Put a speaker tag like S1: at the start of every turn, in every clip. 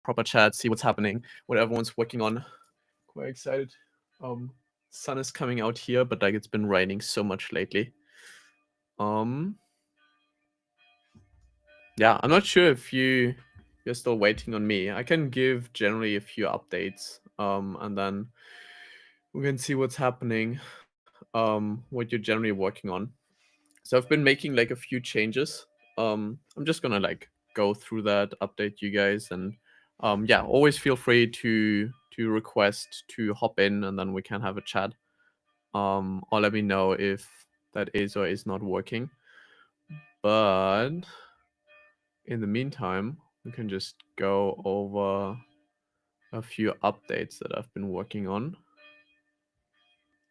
S1: proper chat, see what's happening, what everyone's working on. Quite excited. Sun is coming out here, but like it's been raining so much lately. Yeah, I'm not sure if you're still waiting on me. I can give generally a few updates, and then we can see what's happening, what you're generally working on. So I've been making like a few changes. I'm just gonna like go through that, update you guys, and yeah, always feel free to request to hop in, and then we can have a chat. Or let me know if that is or is not working. But in the meantime, we can just go over a few updates that I've been working on.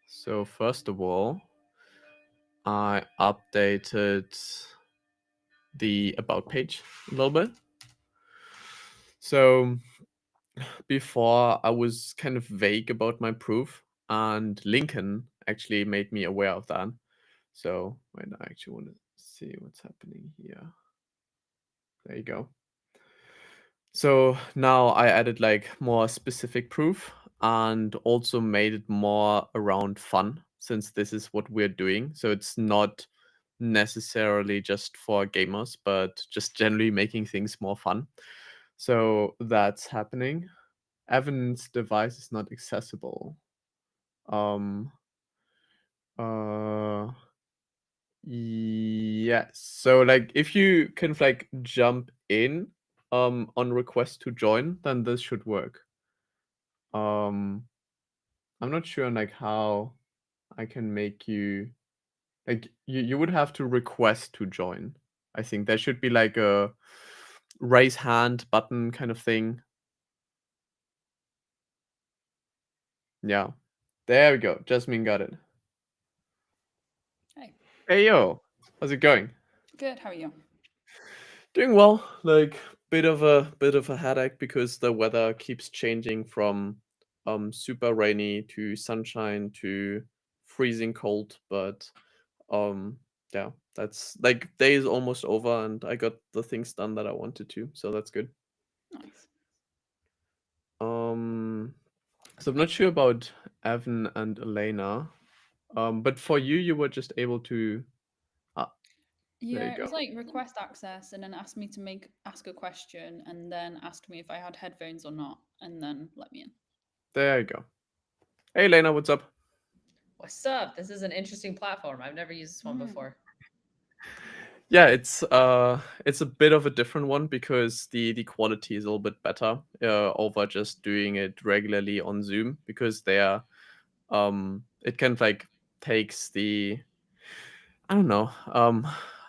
S1: So first of all, I updated the about page a little bit. So before I was kind of vague about my proof, and Lincoln actually made me aware of that. So wait, I actually want to see what's happening here. There you go. So now I added like more specific proof and also made it more around fun, since this is what we're doing. So it's not necessarily just for gamers, but just generally making things more fun. So that's happening. Evan's device is not accessible. Um uh yes. So like if you kind of like jump in on request to join, then this should work. I'm not sure on like how I can make you like you would have to request to join. I think there should be like a raise hand button kind of thing. Yeah. There we go. Jasmine got it.
S2: Hey,
S1: Hey yo, how's it going?
S2: good. How are you?
S1: Doing well. Like bit of a headache because the weather keeps changing from super rainy to sunshine to freezing cold, but um yeah, that's like day is almost over and I got the things done that I wanted to, so that's good.
S2: Nice.
S1: Um so I'm not sure about Evan and Elena. But for you, you were just able to ah, there you
S2: Yeah, it
S1: go.
S2: was like request access and then asked me to ask a question and then asked me if I had headphones or not and then let me in.
S1: There you go. Hey Elena, what's up?
S3: What's up? This is an interesting platform. I've never used this one before.
S1: Yeah, it's a bit of a different one because the quality is a little bit better over just doing it regularly on Zoom, because there it kind of like takes the I don't know.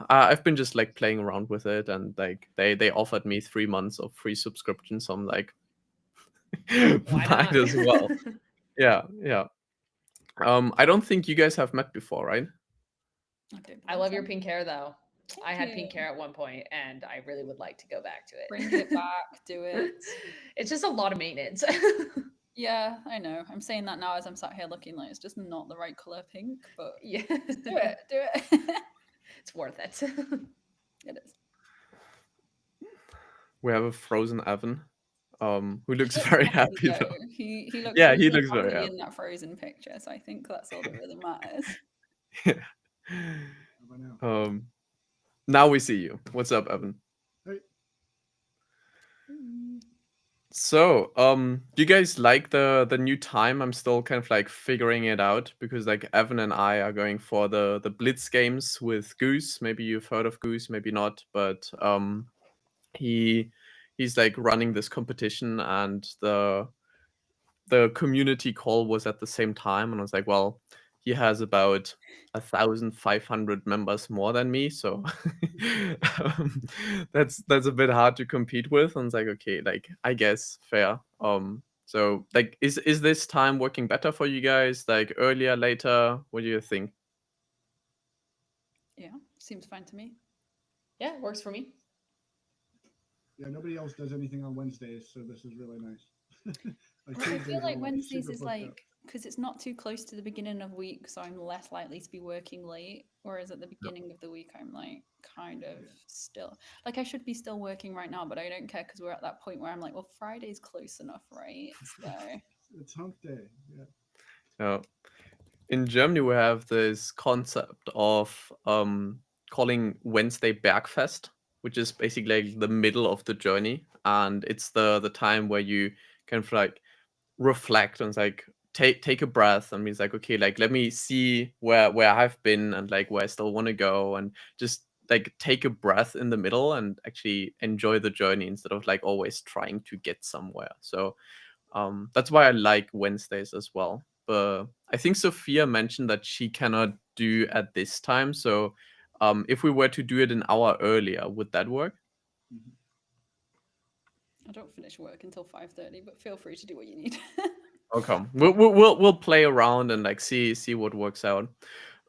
S1: I've been just like playing around with it, and like they offered me 3 months of free subscription, so I'm like
S3: Why
S1: might
S3: not?
S1: as well. Yeah, yeah. I don't think you guys have met before, right?
S3: I love your pink hair though.
S2: Thank
S3: I had
S2: you.
S3: pink hair at one point and I really would like to go back to it.
S2: Bring it back, do it.
S3: It's just a lot of maintenance.
S2: Yeah, I know. I'm saying that now as I'm sat here looking like it's just not the right color pink, but
S3: Yeah.
S2: do it, do it.
S3: It's worth it.
S2: It is.
S1: We have a frozen Evan, who looks
S2: He looks
S1: very
S2: happy
S1: happy
S2: though.
S1: though.
S2: He looks
S1: Yeah, he
S2: really
S1: looks very
S2: happy
S1: happy.
S2: in that frozen picture, so I think that's all that really matters.
S1: um, now we see you. What's up, Evan?
S4: Hey.
S1: So, do you guys like the new time? I'm still kind of like figuring it out, because like Evan and I are going for the Blitz games with Goose. Maybe you've heard of Goose, maybe not, but he he's like running this competition, and the community call was at the same time, and I was like, well, he has about 1,500 members more than me, so um, that's a bit hard to compete with. And it's like, okay, like I guess fair. So like, is this time working better for you guys? Like earlier, later? What do you think?
S2: Yeah, seems fine to me.
S3: Yeah, works for me.
S4: Yeah, nobody else does anything on Wednesdays, so this is really nice.
S2: I feel like Wednesdays is like because it's not too close to the beginning of week, so I'm less likely to be working late. Whereas at the beginning of the week, I'm like kind of still like I should be still working right now, but I don't care because we're at that point where I'm like, well, Friday's close enough, right? So
S4: It's hump day. Yeah.
S1: Yeah. In Germany, we have this concept of calling Wednesday Bergfest, which is basically like the middle of the journey, and it's the time where you kind of like reflect and like take a breath and means like, okay, like let me see where I've been and like where I still want to go, and just like take a breath in the middle and actually enjoy the journey instead of like always trying to get somewhere. So that's why I like Wednesdays as well. But I think Sophia mentioned that she cannot do at this time. So if we were to do it an hour earlier, would that work?
S4: Mhm.
S2: I don't finish work until 5:30, but feel free to do what you need.
S1: Okay, we'll play around and like see what works out.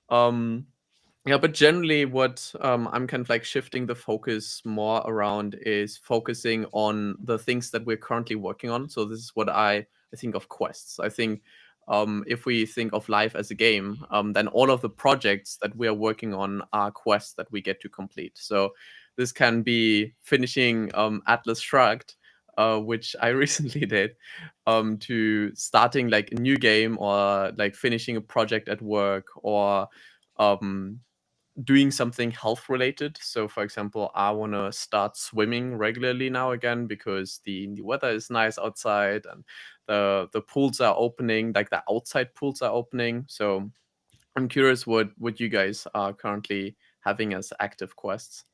S1: Yeah, but generally, what I'm kind of like shifting the focus more around is focusing on the things that we're currently working on. So this is what I think of quests. I think if we think of life as a game, then all of the projects that we are working on are quests that we get to complete. So this can be finishing Atlas Shrugged, which I recently did, to starting like a new game, or like finishing a project at work, or doing something health related. So for example, I want to start swimming regularly now again because the weather is nice outside, and the pools are opening, like the outside pools are opening. So I'm curious what you guys are currently having as active quests.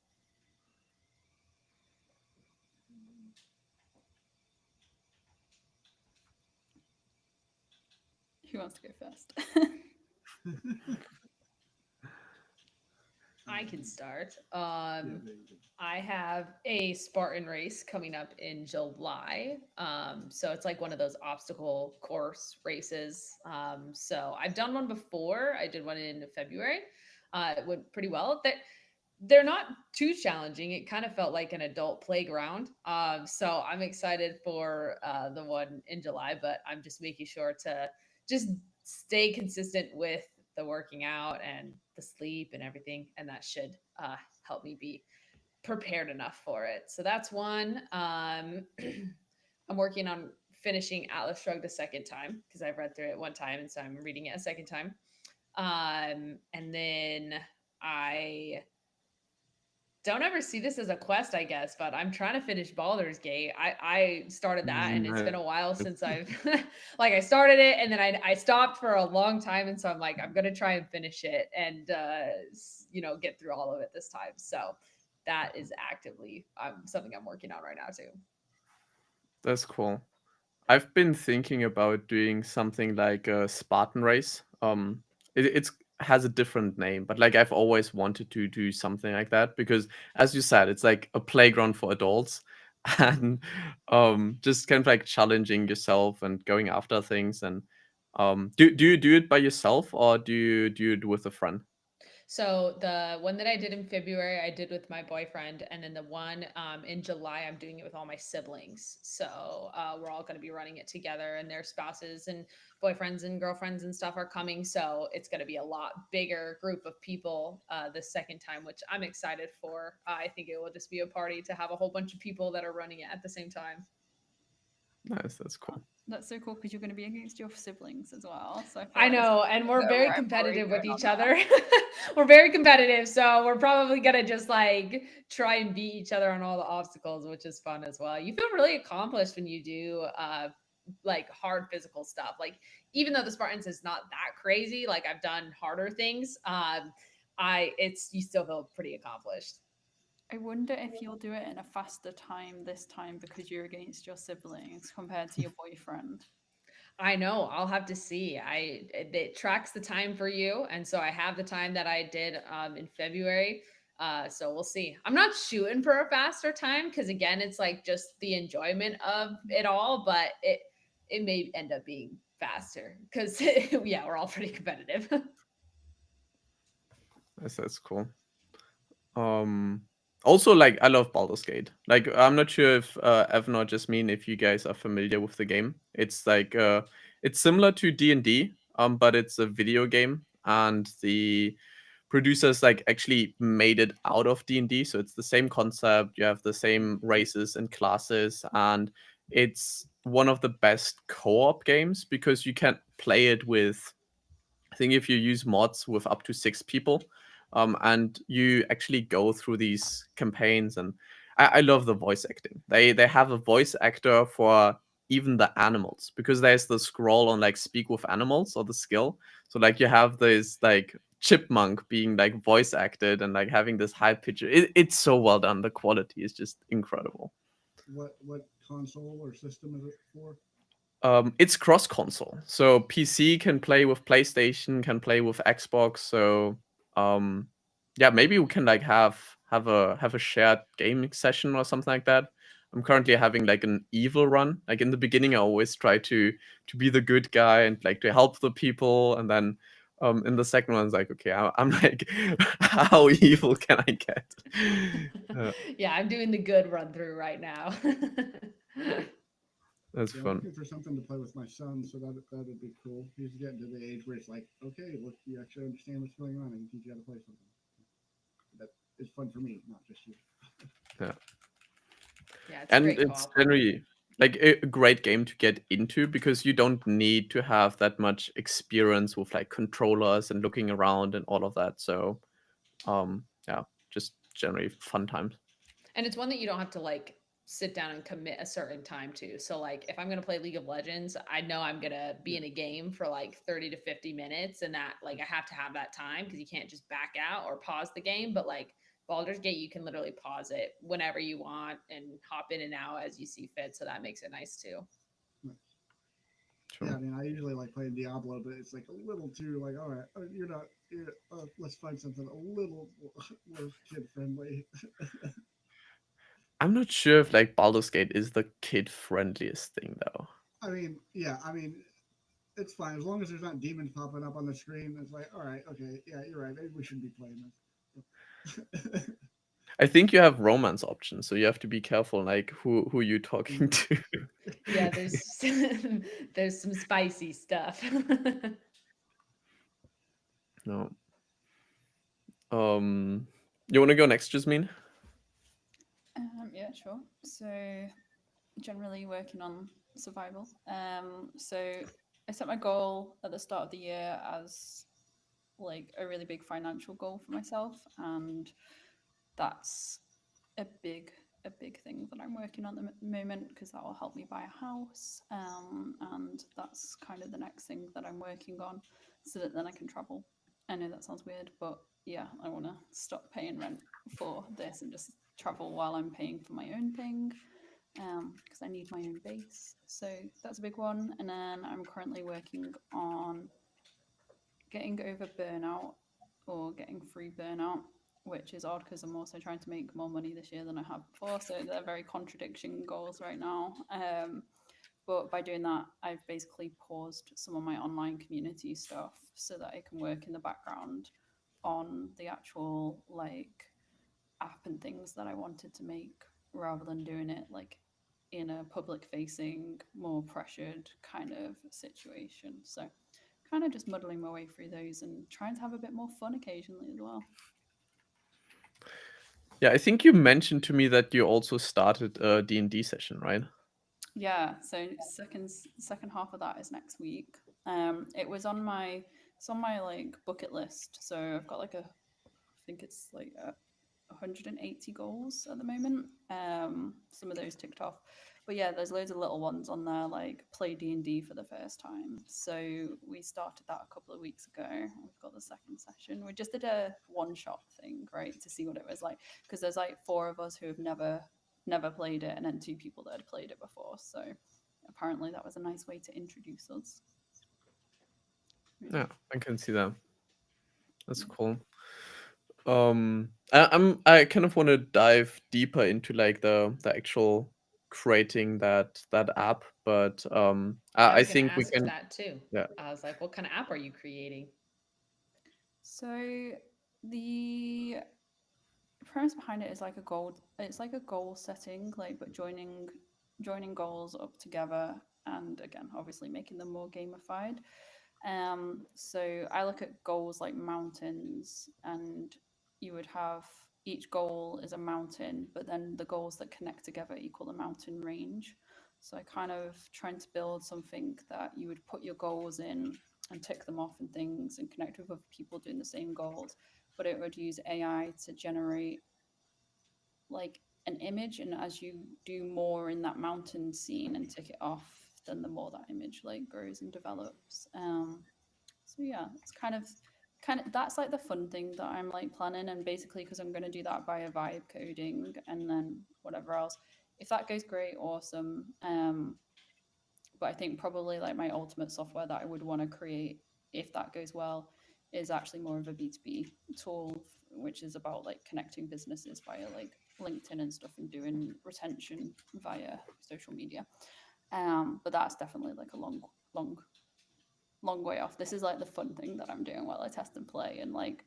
S2: Who wants to go first?
S3: I can start.
S4: Yeah, there you go.
S3: I have a Spartan race coming up in July. So it's like one of those obstacle course races. So I've done one before. I did one in February. It went pretty well. They're not too challenging. It kind of felt like an adult playground. So I'm excited for the one in July, but I'm just making sure to just stay consistent with the working out and the sleep and everything, and that should help me be prepared enough for it. So that's one. I'm working on finishing Atlas Shrugged a second time because I've read through it one time, and so I'm reading it a second time. And then I don't ever see this as a quest, I guess, but I'm trying to finish Baldur's Gate. I started that, and it's been a while since I've like I started it, and then I stopped for a long time, and so I'm like I'm gonna try and finish it and get through all of it this time. So that is actively something I'm working on right now too.
S1: That's cool. I've been thinking about doing something like a Spartan race. It's has a different name, but like I've always wanted to do something like that because, as you said, it's like a playground for adults, and just kind of like challenging yourself and going after things. And do you do it by yourself, or do you do it with a friend?
S3: So the one that I did in February, I did with my boyfriend, and then the one in July, I'm doing it with all my siblings. So we're all going to be running it together, and their spouses and boyfriends and girlfriends and stuff are coming. So it's going to be a lot bigger group of people the second time, which I'm excited for. I think it will just be a party to have a whole bunch of people that are running it at the same time.
S1: Nice, that's cool.
S2: That's so cool because you're going to be against your siblings as well. So
S3: I know, and we're
S2: a
S3: very
S2: rivalry
S3: competitive with
S2: going on
S3: each
S2: there.
S3: other. We're very competitive, so we're probably gonna just like try and beat each other on all the obstacles, which is fun as well. You feel really accomplished when you do like hard physical stuff. Like even though the Spartans is not that crazy, like I've done harder things. You still feel pretty accomplished.
S2: I wonder if you'll do it in a faster time this time because you're against your siblings compared to your boyfriend.
S3: I know. I'll have to see. It tracks the time for you, and so I have the time that I did in February. So we'll see. I'm not shooting for a faster time because again, it's like just the enjoyment of it all, but it may end up being faster because yeah, we're all pretty competitive.
S1: That's cool. Also, like I love Baldur's Gate. Like I'm not sure if Evan or Jasmine, if you guys are familiar with the game. It's like it's similar to D&D, but it's a video game, and the producers like actually made it out of D&D, so it's the same concept. You have the same races and classes, and it's one of the best co-op games because you can play it with, I think if you use mods, with up to 6 people. And you actually go through these campaigns, and I love the voice acting. They have a voice actor for even the animals, because there's the scroll on like speak with animals or the skill. So like you have this like chipmunk being like voice acted and like having this high pitch. It's so well done. The quality is just incredible.
S4: What console or system is it for?
S1: It's cross console, so PC can play with PlayStation, can play with Xbox. So yeah, maybe we can like have a shared gaming session or something like that. I'm currently having like an evil run. Like in the beginning, I always try to be the good guy and like to help the people, and then in the second one, it's like, okay, I'm like, how evil can I get?
S3: Yeah, I'm doing the good run through right now.
S1: That's
S4: Yeah, I'm
S1: fun.
S4: looking for something to play with my son, so that'd be cool. He's getting to the age where it's like, okay, look, you actually understand what's going on. I can teach you how to play something. That is fun for me, not just you.
S1: Yeah.
S3: Yeah, it's a
S1: And
S3: great
S1: it's
S3: co-op.
S1: generally like a great game to get into, because you don't need to have that much experience with like controllers and looking around and all of that. So yeah, just generally fun times.
S3: And it's one that you don't have to like sit down and commit a certain time to. So like if I'm going to play League of Legends, I know I'm going to be in a game for like 30 to 50 minutes, and that like I have to have that time because you can't just back out or pause the game. But like Baldur's Gate, you can literally pause it whenever you want and hop in and out as you see fit. So that makes it nice too.
S1: True.
S4: Yeah, I mean, I usually like playing Diablo, but it's like a little too like, all right, you're not. Let's find something a little more kid friendly.
S1: I'm not sure if like Baldur's Gate is the kid friendliest thing though.
S4: I mean, yeah, I mean, it's fine as long as there's not demons popping up on the screen. It's like, all right, okay, yeah, you're right. Maybe we shouldn't be playing this.
S1: I think you have romance options, so you have to be careful like who you're talking to.
S3: Yeah, there's there's some spicy stuff.
S1: No. You want to go next, Jasmine?
S2: Yeah, sure. So generally working on survival. So I set my goal at the start of the year as like a really big financial goal for myself, and that's a big thing that I'm working on at the moment, because that will help me buy a house. And that's kind of the next thing that I'm working on, so that then I can travel. I know that sounds weird, but yeah, I want to stop paying rent for this and just travel while I'm paying for my own thing, because I need my own base. So that's a big one. And then I'm currently working on getting over burnout, or getting free burnout, which is odd because I'm also trying to make more money this year than I have before. So they're very contradiction goals right now. But by doing that, I've basically paused some of my online community stuff so that I can work in the background on the actual like app and things that I wanted to make, rather than doing it like in a public facing, more pressured kind of situation. So kind of just muddling my way through those and trying to have a bit more fun occasionally as well.
S1: Yeah, I think you mentioned to me that you also started a D&D session, right?
S2: Yeah, so second half of that is next week. It's on my like bucket list. So I've got like I think it's like 180 goals at the moment. Some of those ticked off, but yeah, there's loads of little ones on there, like play D&D for the first time. So we started that a couple of weeks ago. We've got the second session. We just did a one shot thing, right, to see what it was like, because there's like 4 of us who have never played it, and then 2 people that had played it before. So apparently that was a nice way to introduce us.
S1: Yeah, I can see that. That's cool. I kind of want to dive deeper into like the actual creating that app, but
S3: I
S1: I
S3: was going to
S1: think we
S3: ask
S1: can.
S3: that too.
S1: Yeah.
S3: I was like, what kind of app are you creating?
S2: So the premise behind it is it's like a goal setting, like, but joining goals up together and again, obviously making them more gamified. So I look at goals like mountains, and you would have each goal is a mountain, but then the goals that connect together equal the mountain range. So I kind of trying to build something that you would put your goals in and tick them off and things and connect with other people doing the same goals, but it would use AI to generate like an image, and as you do more in that mountain scene and tick it off, then the more that image like grows and develops. So yeah, it's kind of that's like the fun thing that I'm like planning, and basically because I'm going to do that via vibe coding and then whatever else. If that goes great, awesome. But I think probably like my ultimate software that I would want to create, if that goes well, is actually more of a B2B tool, which is about like connecting businesses via like LinkedIn and stuff and doing retention via social media. But that's definitely like a long way off. This is like the fun thing that I'm doing while I test and play, and like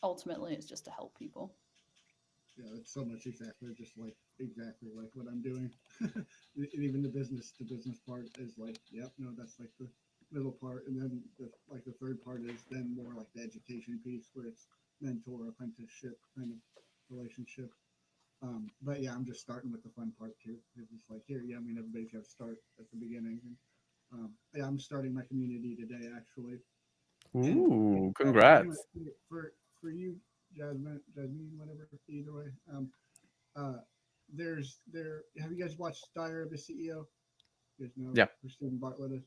S2: ultimately it's just to help people.
S4: Yeah, it's so much exactly like what I'm doing. Even the business to business part is like, yep, no, that's like the middle part, and then the third part is then more like the education piece where it's mentor apprenticeship kind of relationship. But yeah, I'm just starting with the fun part too. It's just like here, yeah, I mean everybody's got to start at the beginning. And, yeah, I'm starting my community today actually.
S1: Ooh,
S4: And pretty much
S1: congrats.
S4: for you, Jasmine, whatever, either way. Uh, Have you guys watched Diary of a CEO? You guys know
S1: Yeah.
S4: who Stephen Bartlett is.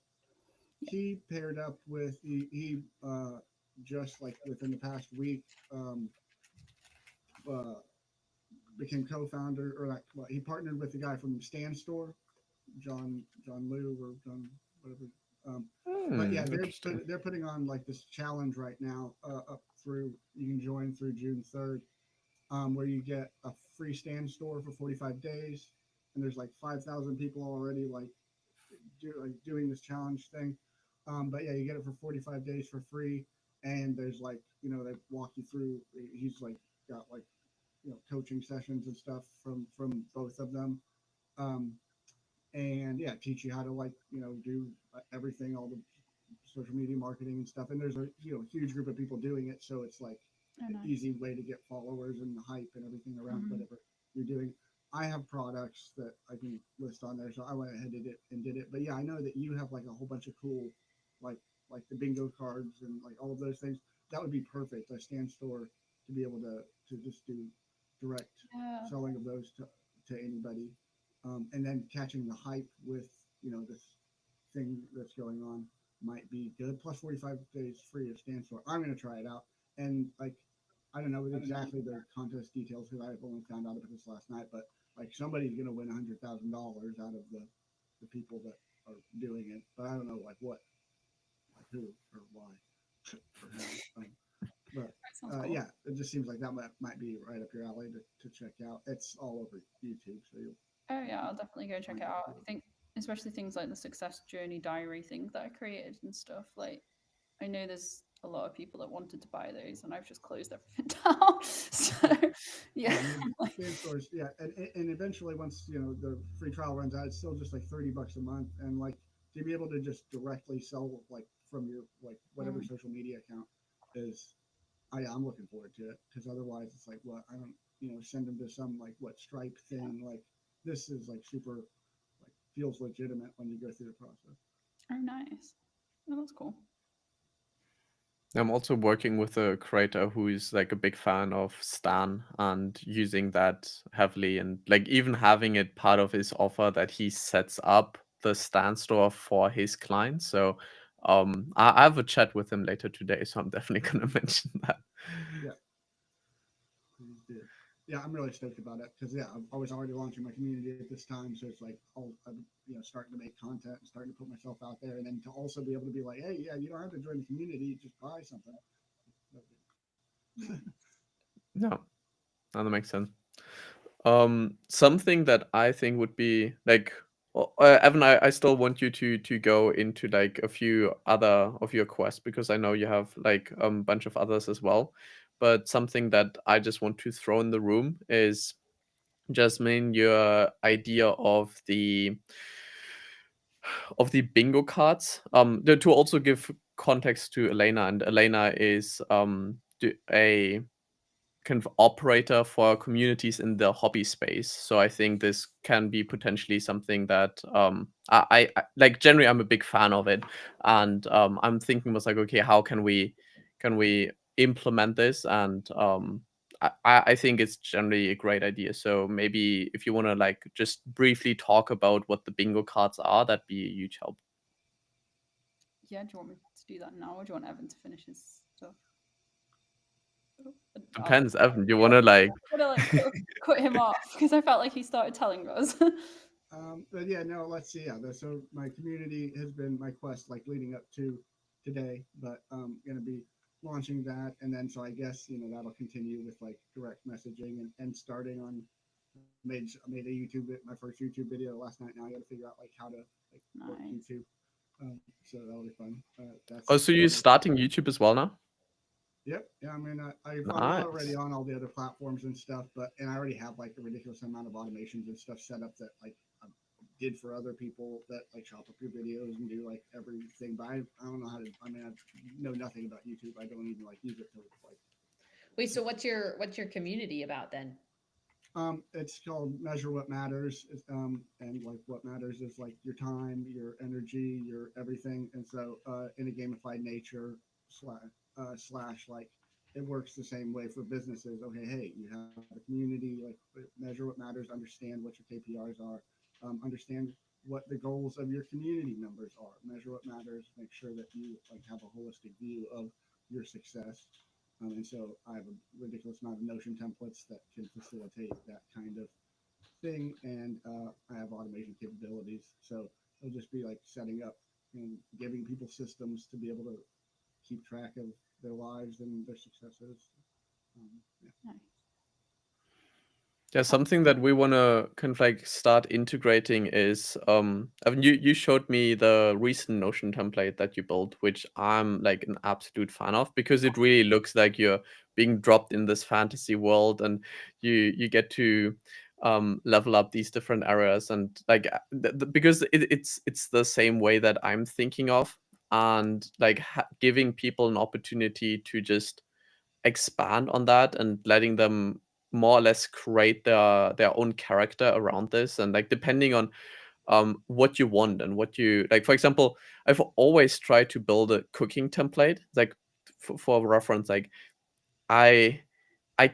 S4: He paired up with he just like within the past week uh, became co-founder, or like well, he partnered with the guy from Stan Store, John Liu or John whatever. But yeah,
S1: Interesting.
S4: they're putting on like this challenge right now up through you can join through June 3rd, where you get a free Stan Store for 45 days, and there's like 5,000 people already like doing this challenge thing. But yeah, you get it for 45 days for free, and there's like they walk you through. He's like got like coaching sessions and stuff from both of them. Um, and yeah, teach you how to like do everything, all the social media marketing and stuff. And there's a huge group of people doing it, so it's like
S2: Oh, nice.
S4: easy way to get followers and the hype and everything around
S2: Mhm.
S4: whatever you're doing. I have products that I can list on there, so I went ahead and did it. But yeah, I know that you have like a whole bunch of cool, like the bingo cards and like all of those things. That would be perfect. A Stan Store to be able to just do direct
S2: Yeah.
S4: selling of those to anybody, and then catching the hype with this thing that's going on might be good. Plus 45 days free of Stan Store. I'm going to try it out, and like I don't know exactly the contest details because I've only found out about this last night, but like somebody's going to win $100,000 out of the people that are doing it, but I don't know like what, like who or why or how. But
S2: Sounds cool.
S4: yeah, it just seems like that might be right up your alley to check out. It's all over YouTube, so you'll.
S2: Oh yeah, I'll definitely go check it out. I think especially things like the success journey diary thing that I created and stuff. Like I know there's a lot of people that wanted to buy those, and I've just closed everything down. So yeah,
S4: I mean, Stan Stores, yeah, and eventually once the free trial runs out, it's still just like $30 a month, and like to be able to just directly sell like from your like whatever social media account is, I'm looking forward to it because otherwise it's like what I don't send them to some like what Stripe thing like this is like super like feels legitimate when you go through the process.
S2: oh nice. Oh, that's cool.
S1: I'm also working with a creator who is like a big fan of Stan and using that heavily, and like even having it part of his offer that he sets up the Stan Store for his clients. So I have a chat with him later today, so I'm definitely gonna mention that.
S4: Yeah, please do. Yeah, I'm really stoked about it because I was already launching my community at this time, so it's like I'm starting to make content and starting to put myself out there, and then to also be able to be like, hey, yeah, you don't have to join the community, just buy something.
S1: No, that makes sense. Something that I think would be like, Evan, I still want you to go into like a few other of your quests because I know you have like a bunch of others as well. But something that I just want to throw in the room is, Jasmine, your idea of the of the bingo cards. To also give context to Elena, and Elena is a kind of operator for communities in the hobby space. So I think this can be potentially something that I like. Generally, I'm a big fan of it, and I'm thinking was like, okay, how can we implement this? And I think it's generally a great idea. So maybe if you want to like just briefly talk about what the bingo cards are, that'd be a huge help.
S2: Yeah, do you want me to do that now, or do you want Evan to finish his stuff?
S1: Depends, Evan. Do you want to like?
S2: I want to like cut him off because I felt like he started telling us.
S4: But yeah, no, let's see. Yeah, so my community has been my quest, like leading up to today, but gonna be launching that, and then so I guess that'll continue with like direct messaging and starting on. I made a my first YouTube video last night. Now I got to figure out like how to like work
S2: Nice.
S4: YouTube. So that'll be fun. That's
S1: Oh, so you're starting YouTube as well now?
S4: Yep. Yeah. I mean, I'm
S1: Nice.
S4: already on all the other platforms and stuff, and I already have like a ridiculous amount of automations and stuff set up that like I did for other people that like chop up your videos and do like everything. But I don't know how to. I mean, I know nothing about YouTube. I don't even like use it to like.
S3: Wait, so what's your community about then?
S4: It's called Measure What Matters, and like what matters is like your time, your energy, your everything. And so, in a gamified nature slash like it works the same way for businesses. Okay, hey, you have a community, like measure what matters, understand what your KPIs are, understand what the goals of your community members are, measure what matters, make sure that you like have a holistic view of your success. And so I have a ridiculous amount of Notion templates that can facilitate that kind of thing, and I have automation capabilities. So it'll just be like setting up and giving people systems to be able to keep track of their lives and their successes. Yeah.
S2: Nice.
S1: Yeah, something that we want to kind of like start integrating is I mean, you showed me the recent Notion template that you built, which I'm like an absolute fan of because it really looks like you're being dropped in this fantasy world, and you get to level up these different areas, and like because it's the same way that I'm thinking of, and like giving people an opportunity to just expand on that and letting them more or less create their own character around this, and like depending on what you want and what you like. For example, I've always tried to build a cooking template, like for reference, like I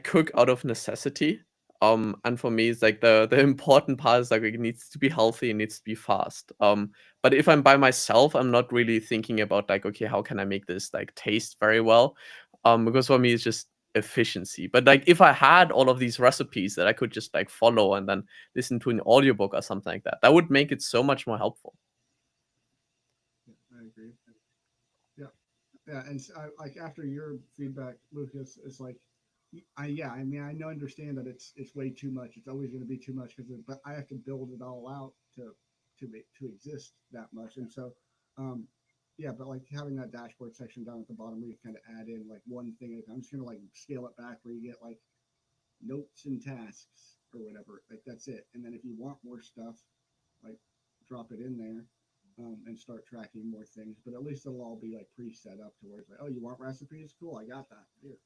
S1: cook out of necessity. And for me, it's like the important part is like it needs to be healthy, it needs to be fast. But if I'm by myself, I'm not really thinking about like, okay, how can I make this like taste very well? Because for me, it's just efficiency. But like if I had all of these recipes that I could just like follow and then listen to an audiobook or something like that, that would make it so much more helpful.
S4: I agree. Yeah, and like after your feedback, Lucas, it's like, I mean, I know, understand that it's way too much. It's always going to be too much but I have to build it all out to exist that much. And so, yeah, but like having that dashboard section down at the bottom where you kind of add in like one thing at a time. I'm just going to like scale it back where you get like notes and tasks or whatever. Like that's it. And then if you want more stuff, like drop it in there. And start tracking more things, but at least it'll all be like pre-set up to where it's like, oh, you want recipes? Cool, I got that. Here.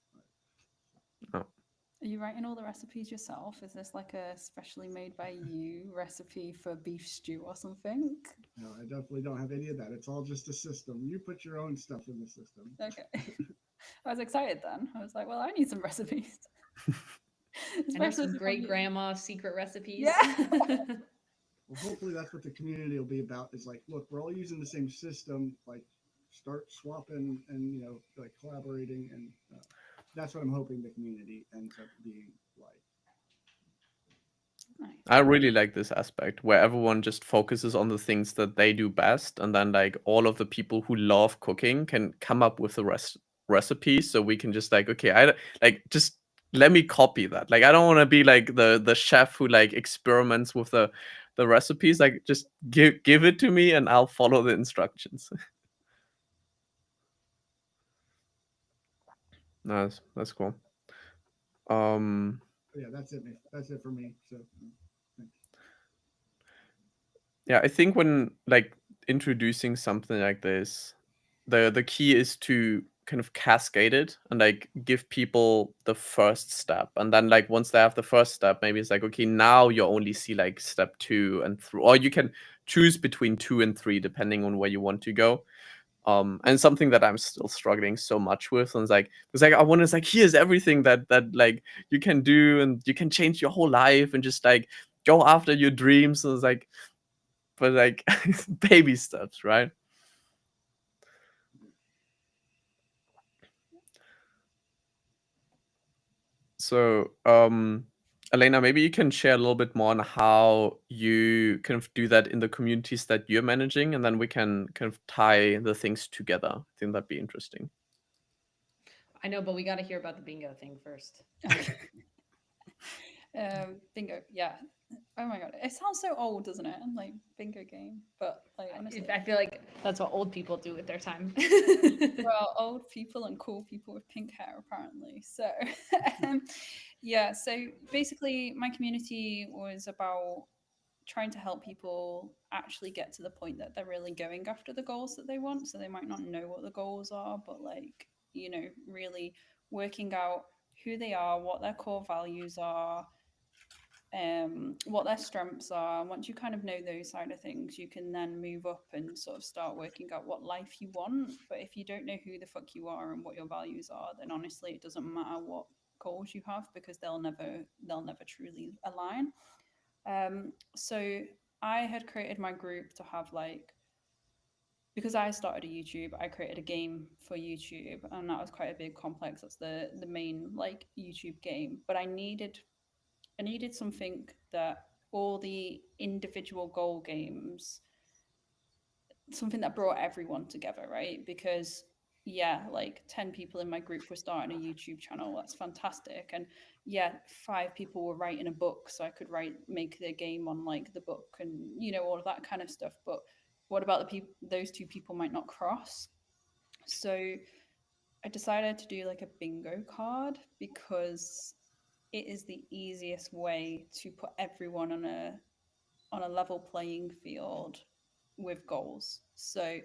S1: Oh.
S2: Are you writing all the recipes yourself? Is this like a specially made by you recipe for beef stew or something?
S4: No, I definitely don't have any of that. It's all just a system. You put your own stuff in the system.
S2: Okay. I was excited then. I was like, well, I need some recipes.
S3: And have some great grandma secret recipes.
S2: Yeah.
S4: Well, hopefully that's what the community will be about, is like, look, we're all using the same system, like start swapping and like collaborating, and that's what I'm hoping the community ends up being like.
S2: Nice.
S1: I really like this aspect where everyone just focuses on the things that they do best, and then like all of the people who love cooking can come up with the recipes, so we can just like, okay, I like just let me copy that. Like I don't want to be like the chef who like experiments with the recipes. Like just give it to me and I'll follow the instructions. Nice, that's cool.
S4: Yeah, that's it. That's it for me. So
S1: yeah, I think when like introducing something like this, the key is to kind of cascade it and like give people the first step, and then like once they have the first step, maybe it's like, okay, now you only see like step 2 and 3, or you can choose between 2 and 3 depending on where you want to go. And something that I'm still struggling so much with, and it's like I want to, like, here's everything that like you can do, and you can change your whole life and just like go after your dreams. And it's like, but like baby steps, right? So, Elena, maybe you can share a little bit more on how you kind of do that in the communities that you're managing, and then we can kind of tie the things together. I think that'd be interesting.
S3: I know, but we got to hear about the bingo thing first.
S2: Bingo, yeah. Oh my god, it sounds so old, doesn't it? Like bingo game, but like honestly,
S3: I feel like that's what old people do with their time.
S2: well, old people and cool people with pink hair apparently. So, yeah. So basically, my community was about trying to help people actually get to the point that they're really going after the goals that they want. So they might not know what the goals are, but like, you know, really working out who they are, what their core values are, what their strengths are. And once you kind of know those side of things, you can then move up and sort of start working out what life you want. But if you don't know who the fuck you are and what your values are, then honestly it doesn't matter what goals you have, because they'll never truly align. So I had created my group to have like, because I started a YouTube, I created a game for YouTube, and that was quite a big complex. That's the main like YouTube game. But I needed something that all the individual goal games, something that brought everyone together, right? Because yeah, like 10 people in my group were starting a YouTube channel. That's fantastic. And yeah, 5 people were writing a book, so I could make the game on like the book and, you know, all of that kind of stuff. But what about the people, those 2 people might not cross? So I decided to do like a bingo card, because it is the easiest way to put everyone on a level playing field with goals. So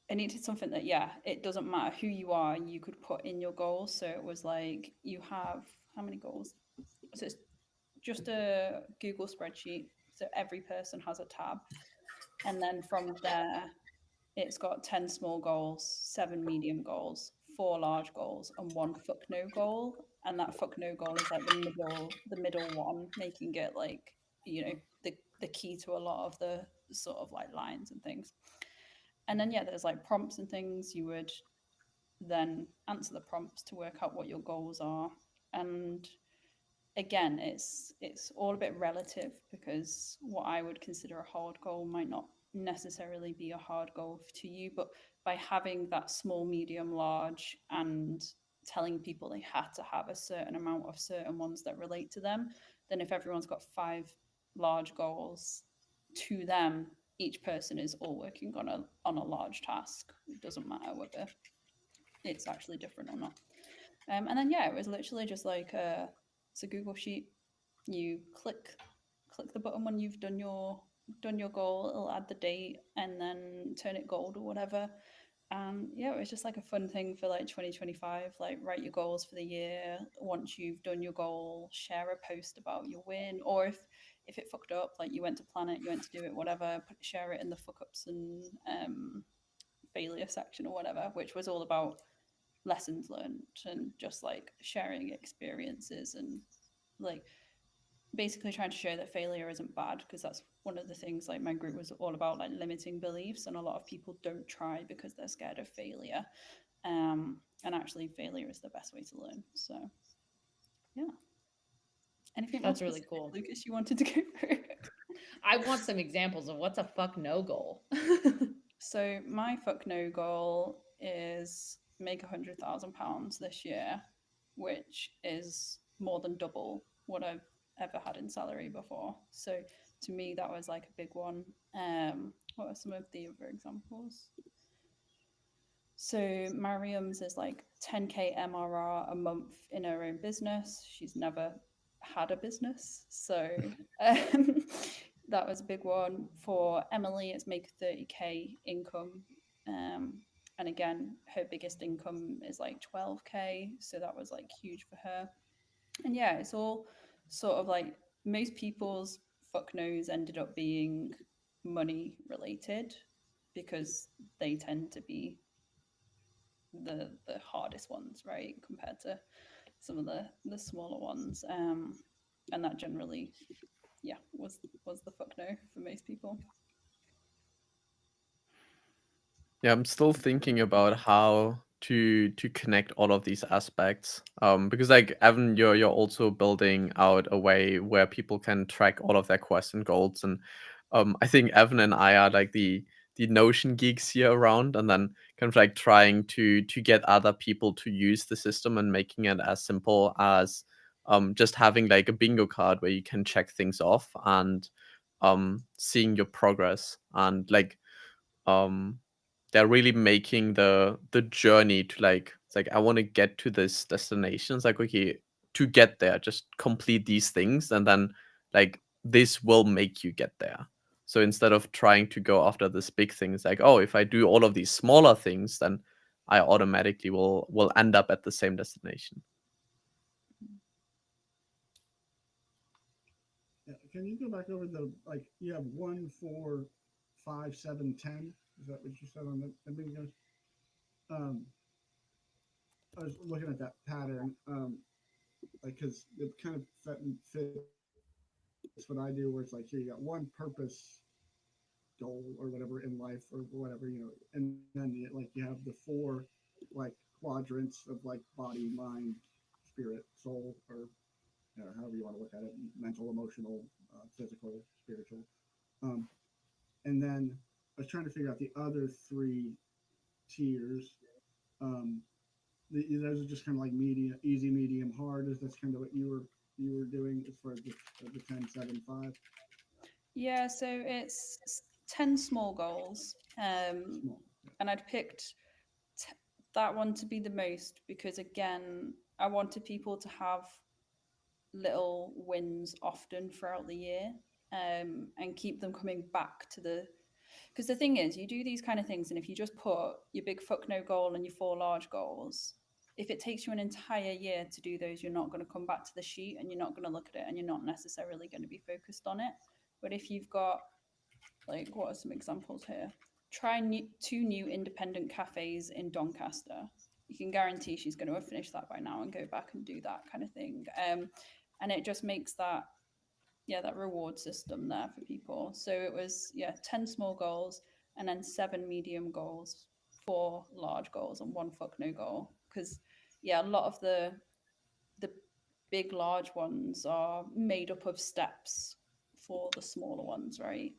S2: I needed something that, yeah, it doesn't matter who you are, you could put in your goals. So it was like, you have how many goals? So it's just a Google spreadsheet. So every person has a tab. And then from there, it's got 10 small goals, 7 medium goals, 4 large goals, and 1 fuck no goal. And that fuck no goal is like the middle one, making it like, you know, the key to a lot of the sort of like lines and things. And then yeah, there's like prompts and things. You would then answer the prompts to work out what your goals are. And again, it's all a bit relative, because what I would consider a hard goal might not necessarily be a hard goal to you. But by having that small, medium, large, and telling people they had to have a certain amount of certain ones that relate to them, then if everyone's got 5 large goals, to them each person is all working on a large task. It doesn't matter whether it's actually different or not. And then yeah, it was literally just like it's a Google sheet. You click the button when you've done your goal. It'll add the date and then turn it gold or whatever. And yeah, it was just like a fun thing for like 2025. Like, write your goals for the year. Once you've done your goal, share a post about your win. Or if it fucked up, like you went to plan it, you went to do it, whatever, share it in the fuck ups and failure section or whatever, which was all about lessons learned and just like sharing experiences and like basically trying to show that failure isn't bad, because that's one of the things like my group was all about, like limiting beliefs, and a lot of people don't try because they're scared of failure, and actually failure is the best way to learn. So yeah, anything
S3: That's
S2: else
S3: really cool.
S2: Lucas, you wanted to go through?
S3: I want some examples of what's a fuck no goal.
S2: So my fuck no goal is make £100,000 this year, which is more than double what I've ever had in salary before. So to me, that was like a big one. What are some of the other examples? So Mariam's is like 10k MRR a month in her own business. She's never had a business, so that was a big one. For Emily, it's make 30K income. And again, her biggest income is like 12K. So that was like huge for her. And yeah, it's all sort of like most people's fuck knows ended up being money related because they tend to be the hardest ones, right? Compared to some of the smaller ones. And that generally, yeah, was the fuck no for most people.
S1: Yeah, I'm still thinking about how to connect all of these aspects. Because like Evan, you're also building out a way where people can track all of their quests and goals. And I think Evan and I are like the Notion geeks here around, and then kind of like trying to get other people to use the system and making it as simple as just having like a bingo card where you can check things off and seeing your progress and like um they're really making the journey to like it's like I want to get to this destination. It's like, okay, to get there just complete these things and then like this will make you get there. So instead of trying to go after this big thing, it's like, oh, if I do all of these smaller things, then I automatically will end up at the same destination.
S4: Yeah, can you go back over the, like, you have 1, 4, 5, 7, 10? Is that what you said on the bingos? Um, I was looking at that pattern, like, because it kind of fits what I do, where it's like, here you got one purpose goal or whatever in life or whatever, and then like you have the 4 like quadrants of like body, mind, spirit, soul, or however you want to look at it, mental, emotional, physical, spiritual. Um, and then I was trying to figure out the other 3 tiers. Um, those are just kind of like medium, easy, medium, hard. Is that's kind of what you were doing as far as the 10, 7, 5?
S2: Yeah, so it's 10 small goals.
S4: Small.
S2: And I'd picked that one to be the most because, again, I wanted people to have little wins often throughout the year, and keep them coming back to the. Because the thing is, you do these kind of things, and if you just put your big fuck no goal and your 4 large goals, if it takes you an entire year to do those, you're not going to come back to the sheet and you're not going to look at it and you're not necessarily going to be focused on it. But if you've got, like, what are some examples here? Try 2 new independent cafes in Doncaster. You can guarantee she's going to have finished that by now and go back and do that kind of thing. And it just makes that, yeah, that reward system there for people. So it was, yeah, 10 small goals and then 7 medium goals, 4 large goals, and 1 fuck no goal. Because, yeah, a lot of the big large ones are made up of steps for the smaller ones, right?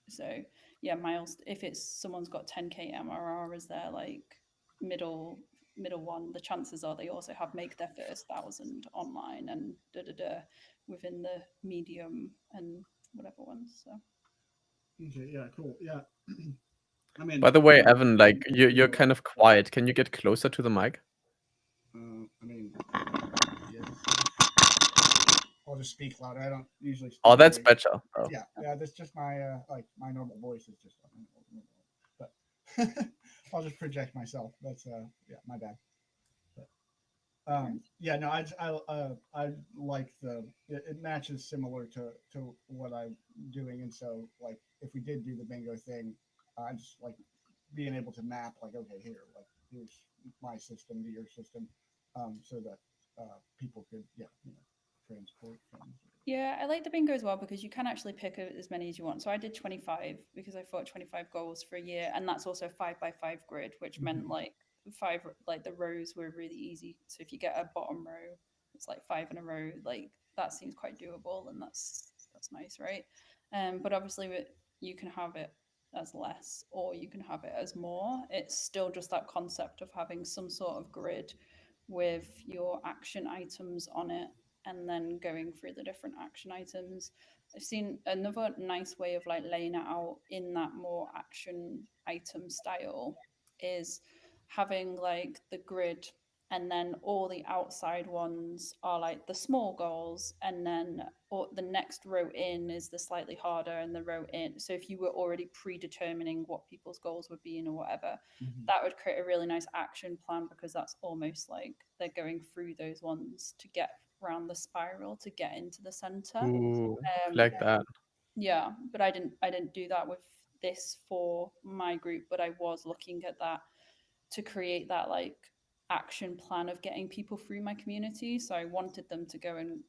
S2: So yeah, miles. If it's someone's got 10K MRR as their like middle one, the chances are they also have make their first 1,000 online and within the medium and whatever ones. So
S4: Okay, yeah, cool. Yeah. I mean,
S1: By the way, Evan, like you're kind of quiet. Can you get closer to the mic?
S4: I mean, yeah. I'll just speak louder. I don't usually speak
S1: Oh, that's
S4: very-
S1: better. Oh.
S4: Yeah, that's just my like my normal voice is just, but I'll just project myself. That's yeah, my bad. But yeah, no, I like it matches similar to what I'm doing, and so like if we did do the bingo thing, I just like being able to map like, okay, here, like here's my system to your system, so that people could transport things.
S2: yeah, I like the bingo as well because you can actually pick as many as you want. So I did 25 because I thought 25 goals for a year, and that's also a 5x5 grid, which meant like 5, like the rows were really easy. So if you get a bottom row, it's like 5 in a row. Like that seems quite doable, and that's nice, right? But obviously you can have it as less or you can have it as more. It's still just that concept of having some sort of grid with your action items on it and then going through the different action items. I've seen another nice way of like laying it out in that more action item style is having like the grid and then all the outside ones are like the small goals, and then the next row in is the slightly harder, and the row in. So if you were already predetermining what people's goals would be or whatever, that would create a really nice action plan, because that's almost like they're going through those ones to get around the spiral to get into the center.
S1: Ooh, like that.
S2: Yeah, but I didn't do that with this for my group, but I was looking at that to create that like action plan of getting people through my community. So I wanted them to go and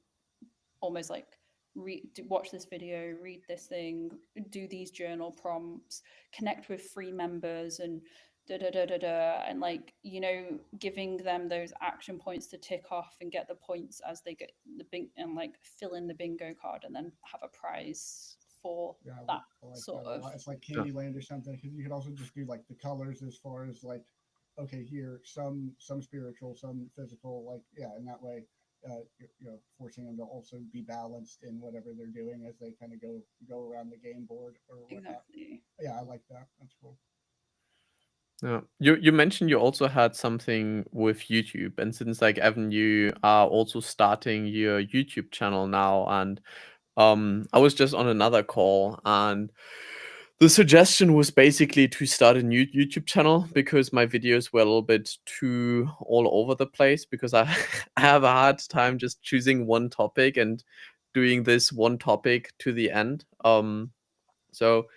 S2: almost like watch this video, read this thing, do these journal prompts, connect with free members, and and like, you know, giving them those action points to tick off and get the points as they get the and like fill in the bingo card and then have a prize for that sort of.
S4: It's like Candyland or something, because you could also just do like the colors as far as like, okay, here some spiritual, some physical, like, yeah, and that way you know, forcing them to also be balanced in whatever they're doing as they kind of go around the game board or whatnot.
S2: Exactly.
S4: Yeah, I like that. That's cool.
S1: Yeah. You mentioned you also had something with YouTube, and since like Evan, you are also starting your YouTube channel now, and I was just on another call, and the suggestion was basically to start a new YouTube channel because my videos were a little bit too all over the place, because I I have a hard time just choosing one topic and doing this one topic to the end. So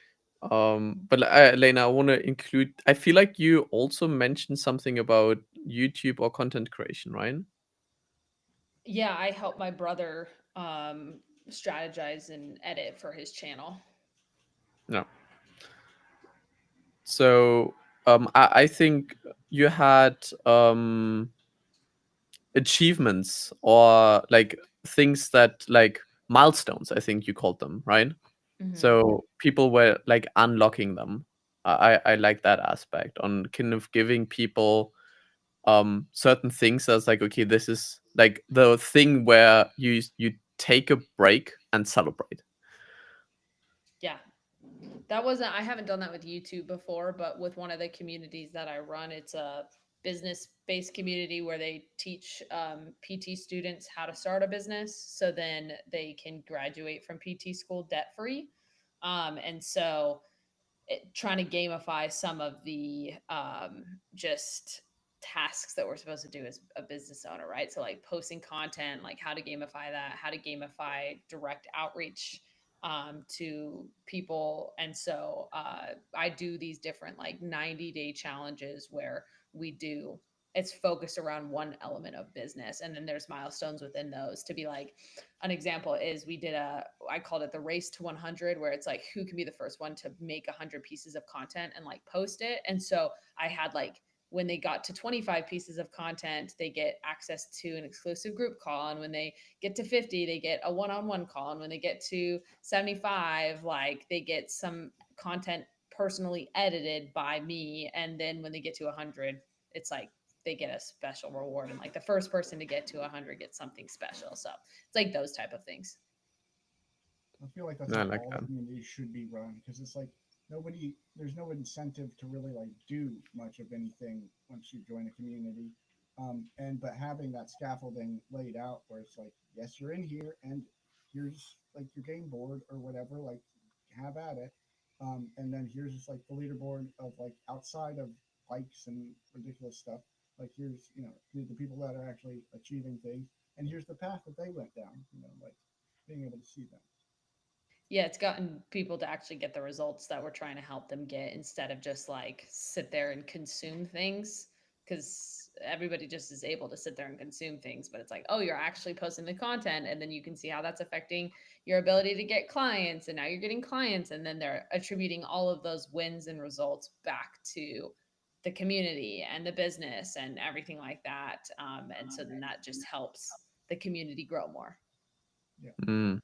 S1: but Lena, I want to include, I feel like you also mentioned something about YouTube or content creation, right?
S3: Yeah, I help my brother strategize and edit for his channel.
S1: No. So I think you had achievements, or like things that, like milestones, I think you called them, right? So people were like unlocking them. I like that aspect on kind of giving people certain things as like, okay, this is like the thing where you take a break and celebrate.
S3: Yeah. That wasn't, I haven't done that with YouTube before, but with one of the communities that I run, it's a business-based community where they teach PT students how to start a business, so then they can graduate from PT school debt-free. And so trying to gamify some of the just tasks that we're supposed to do as a business owner, right? So like posting content, like how to gamify that, how to gamify direct outreach to people. And so I do these different like 90-day challenges where it's focused around one element of business, and then there's milestones within those. To be like, an example is I called it the race to 100, where it's like who can be the first one to make 100 pieces of content and like post it. And so I had like, when they got to 25 pieces of content, they get access to an exclusive group call. And when they get to 50, they get a one-on-one call. And when they get to 75, like they get some content personally edited by me. And then when they get to 100, it's like they get a special reward. And like the first person to get to 100 gets something special. So it's like those type of things.
S4: I feel like that's how all communities should be run, because it's like there's no incentive to really like do much of anything once you join a community. But having that scaffolding laid out where it's like, yes, you're in here and here's like your game board or whatever, like have at it. And then here's just like the leaderboard of like outside of likes and ridiculous stuff. Like here's, you know, the people that are actually achieving things, and here's the path that they went down, you know, like being able to see them.
S3: Yeah, it's gotten people to actually get the results that we're trying to help them get, instead of just like sit there and consume things, because everybody just is able to sit there and consume things. But it's like, oh, you're actually posting the content, and then you can see how that's affecting your ability to get clients, and now you're getting clients, and then they're attributing all of those wins and results back to the community and the business and everything like that. And so then that just helps the community grow more.
S1: Yeah.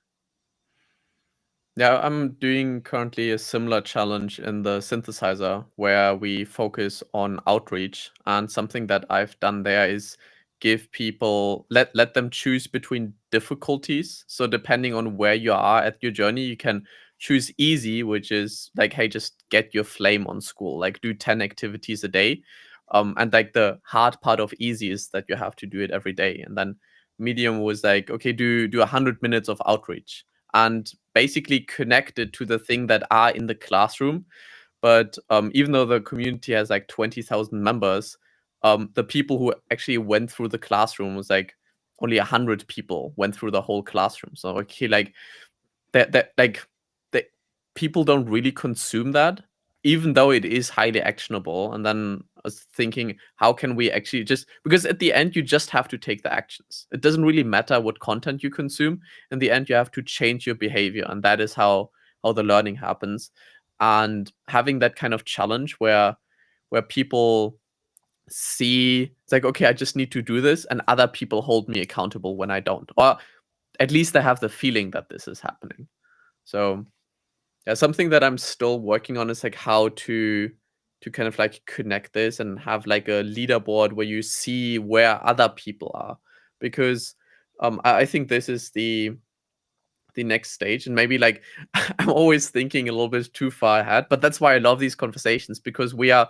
S1: Yeah, I'm doing currently a similar challenge in the synthesizer where we focus on outreach, and something that I've done there is give people let them choose between difficulties. So depending on where you are at your journey, you can choose easy, which is like, hey, just get your flame on school, like do 10 activities a day. And like the hard part of easy is that you have to do it every day. And then medium was like, okay, do 100 minutes of outreach and basically connect it to the thing that are in the classroom. But even though the community has like 20,000 members, the people who actually went through the classroom was like only 100 people went through the whole classroom. So okay, like that people don't really consume that, even though it is highly actionable. And then I was thinking, how can we actually just, because at the end you just have to take the actions. It doesn't really matter what content you consume. In the end, you have to change your behavior, and that is how the learning happens. And having that kind of challenge where people see it's like, okay, I just need to do this, and other people hold me accountable when I don't, or at least I have the feeling that this is happening. So yeah, something that I'm still working on is like how to kind of like connect this and have like a leaderboard where you see where other people are, because I think this is the next stage. And maybe like I'm always thinking a little bit too far ahead, but that's why I love these conversations, because we are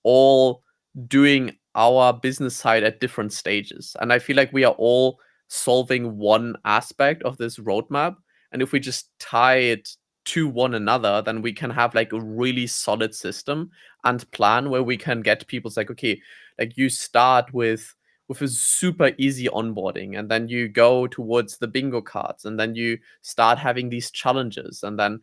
S1: all doing our business side at different stages, and I feel like we are all solving one aspect of this roadmap. And if we just tie it to one another, then we can have like a really solid system and plan where we can get people's like, okay, like you start with a super easy onboarding, and then you go towards the bingo cards, and then you start having these challenges, and then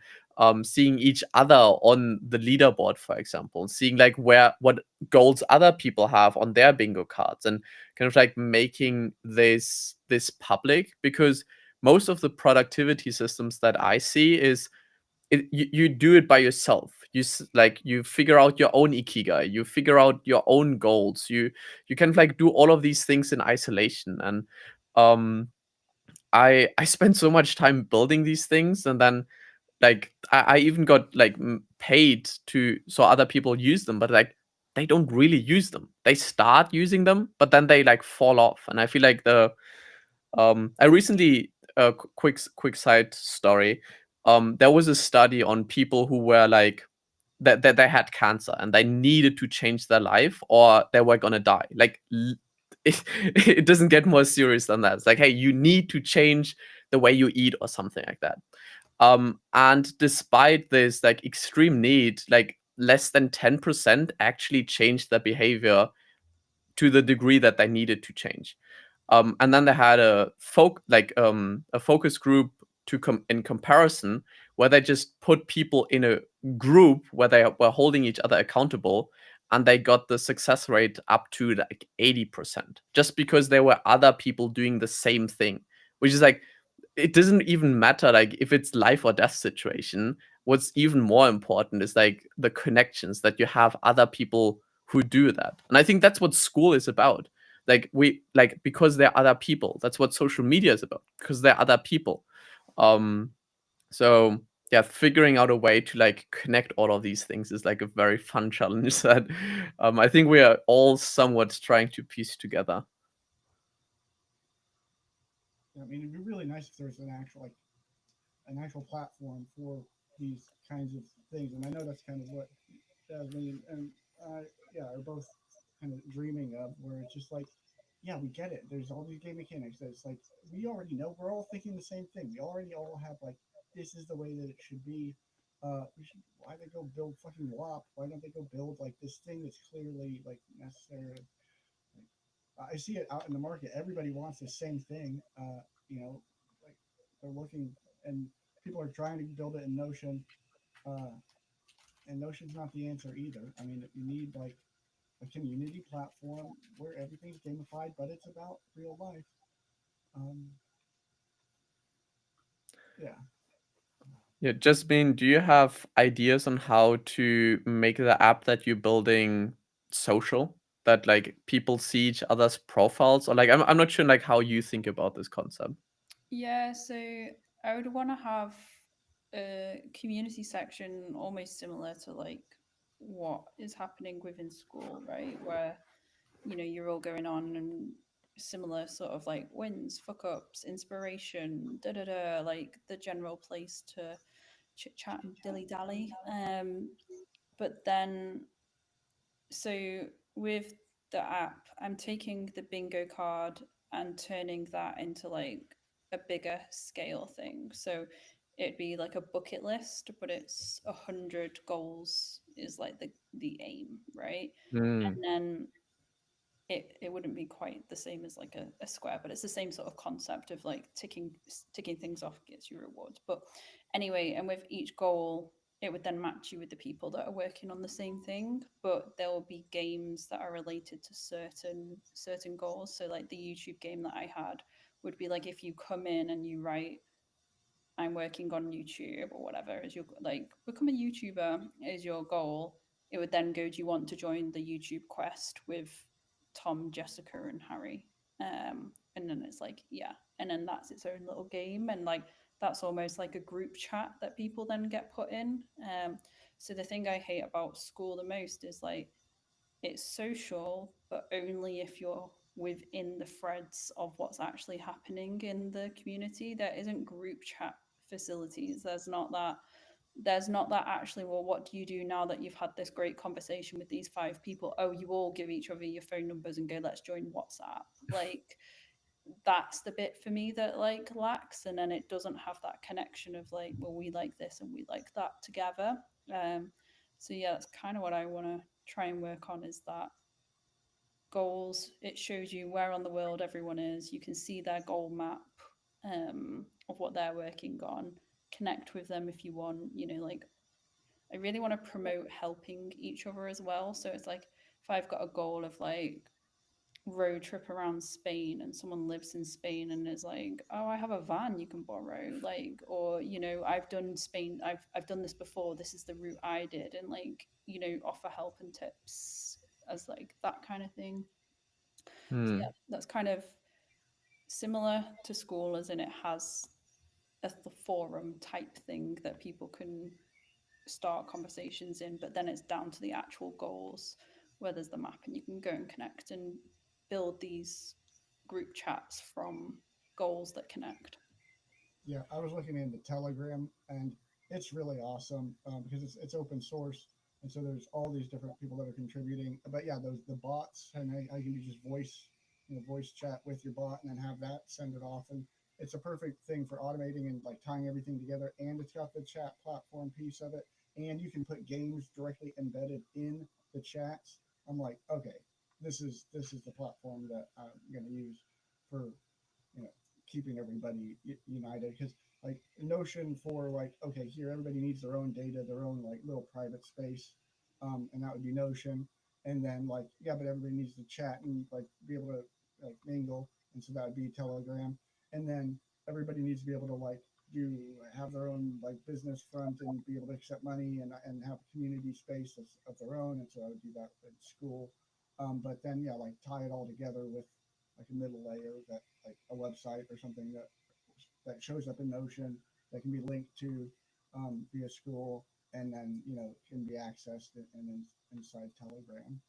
S1: seeing each other on the leaderboard, for example, seeing like what goals other people have on their bingo cards, and kind of like making this public. Because most of the productivity systems that I see is you do it by yourself. Like you figure out your own ikigai, you figure out your own goals, you kind of like do all of these things in isolation. And I spent so much time building these things, and then like I even got like paid to so other people use them, but like they don't really use them. They start using them, but then they like fall off. And I feel like I recently quick side story. There was a study on people who were like that they had cancer and they needed to change their life or they were gonna die. Like it doesn't get more serious than that. It's like, hey, you need to change the way you eat or something like that. And despite this like extreme need, like less than 10% actually changed their behavior to the degree that they needed to change. And then they had a focus group in comparison, where they just put people in a group where they were holding each other accountable, and they got the success rate up to like 80%, just because there were other people doing the same thing. Which is like, it doesn't even matter like if it's life or death situation. What's even more important is like the connections that you have other people who do that. And I think that's what school is about. Like because there are other people. That's what social media is about, because there are other people. So yeah, figuring out a way to like connect all of these things is like a very fun challenge that I think we are all somewhat trying to piece together.
S4: I mean, it'd be really nice if there was an actual platform for these kinds of things. And I know that's kind of what Jasmine and yeah, are both kind of dreaming of, where it's just like, yeah, we get it. There's all these game mechanics that it's like we already know. We're all thinking the same thing. We already all have like, this is the way that it should be. Why they go build fucking WAP? Why don't they go build like this thing that's clearly like necessary? I see it out in the market. Everybody wants the same thing. Like they're looking, and people are trying to build it in Notion, and Notion's not the answer either. I mean, you need like a community platform where everything's gamified, but it's about real life. Yeah.
S1: Yeah, Jasmine, do you have ideas on how to make the app that you're building social? That like people see each other's profiles, or like I'm not sure like how you think about this concept.
S2: Yeah, so I would want to have a community section almost similar to like what is happening within school, right? Where you're all going on and similar sort of like wins, fuck ups, inspiration, da da da, like the general place to chit chat and dilly dally. But then, so with the app, I'm taking the bingo card and turning that into like a bigger scale thing. So it'd be like a bucket list, but it's 100 goals is like the aim, right?
S1: Mm.
S2: And then it wouldn't be quite the same as like a square, but it's the same sort of concept of like ticking things off gets you rewards. But anyway, and with each goal, it would then match you with the people that are working on the same thing, but there will be games that are related to certain goals. So like the YouTube game that I had would be like, if you come in and you write, I'm working on YouTube or whatever, as your like become a YouTuber is your goal, it would then go, do you want to join the YouTube quest with Tom, Jessica, and Harry? And then it's like, yeah. And then that's its own little game. And like that's almost like a group chat that people then get put in. So the thing I hate about school the most is like it's social, but only if you're within the threads of what's actually happening in the community. There isn't group chat facilities. There's not that actually, well, what do you do now that you've had this great conversation with these 5 people? Oh, you all give each other your phone numbers and go, let's join WhatsApp. Like that's the bit for me that like lacks, and then it doesn't have that connection of like, well, we like this and we like that together. So yeah, that's kind of what I want to try and work on, is that goals. It shows you where on the world everyone is. You can see their goal map of what they're working on. Connect with them if you want. You know, like I really want to promote helping each other as well. So it's like if I've got a goal of like road trip around Spain and someone lives in Spain and is like, oh, I have a van you can borrow, like, or you know, I've done Spain, I've done this before, this is the route I did, and like, you know, offer help and tips as like that kind of thing. So
S1: Hmm.
S2: yeah, that's kind of similar to school, as in it has a forum type thing that people can start conversations in, but then it's down to the actual goals where there's the map and you can go and connect and build these group chats from goals that connect.
S4: Yeah, I was looking into Telegram, and it's really awesome because it's open source, and so there's all these different people that are contributing. But yeah, those the bots, and I can just voice chat with your bot, and then have that send it off, and it's a perfect thing for automating and like tying everything together. And it's got the chat platform piece of it, and you can put games directly embedded in the chats. I'm like, okay, this is the platform that I'm going to use for keeping everybody united, because like Notion for like, okay, here everybody needs their own data, their own like little private space, and that would be Notion. And then like, yeah, but everybody needs to chat and like be able to like mingle, and so that would be Telegram. And then everybody needs to be able to like have their own like business front and be able to accept money and have a community space of their own, and so I would do that in school. But then yeah, like tie it all together with like a middle layer, that like a website or something that shows up in Notion that can be linked to via school, and then can be accessed inside Telegram.